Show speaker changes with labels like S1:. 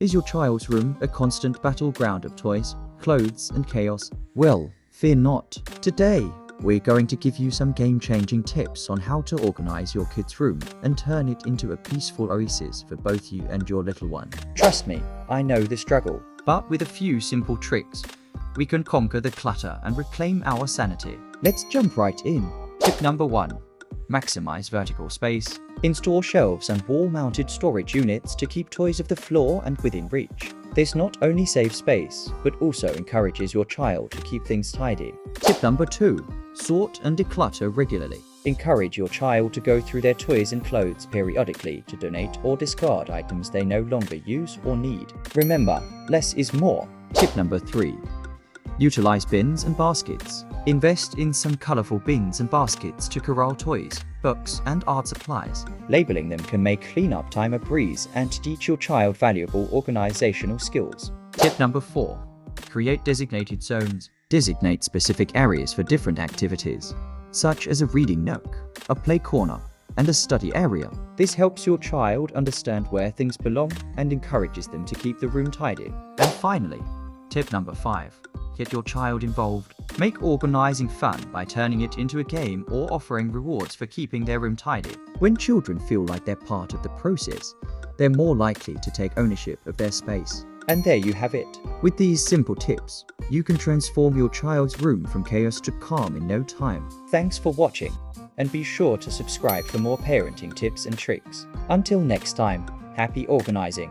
S1: Is your child's room a constant battleground of toys, clothes, and chaos? Well, fear not. Today, we're going to give you some game-changing tips on how to organize your kid's room and turn it into a peaceful oasis for both you and your little one. Trust me, I know the struggle. But with a few simple tricks, we can conquer the clutter and reclaim our sanity. Let's jump right in. Tip number 1. Maximize vertical space. Install shelves and wall-mounted storage units to keep toys off the floor and within reach. This not only saves space, but also encourages your child to keep things tidy. Tip number 2. Sort and declutter regularly. Encourage your child to go through their toys and clothes periodically to donate or discard items they no longer use or need. Remember, less is more. Tip number 3. Utilize bins and baskets. Invest in some colorful bins and baskets to corral toys, books, and art supplies. Labeling them can make cleanup time a breeze and teach your child valuable organizational skills. Tip number 4. Create designated zones. Designate specific areas for different activities, such as a reading nook, a play corner, and a study area. This helps your child understand where things belong and encourages them to keep the room tidy. And finally, tip number 5. Get your child involved. Make organizing fun by turning it into a game or offering rewards for keeping their room tidy. When children feel like they're part of the process, they're more likely to take ownership of their space. And there you have it. With these simple tips, you can transform your child's room from chaos to calm in no time. Thanks for watching, and be sure to subscribe for more parenting tips and tricks. Until next time, happy organizing.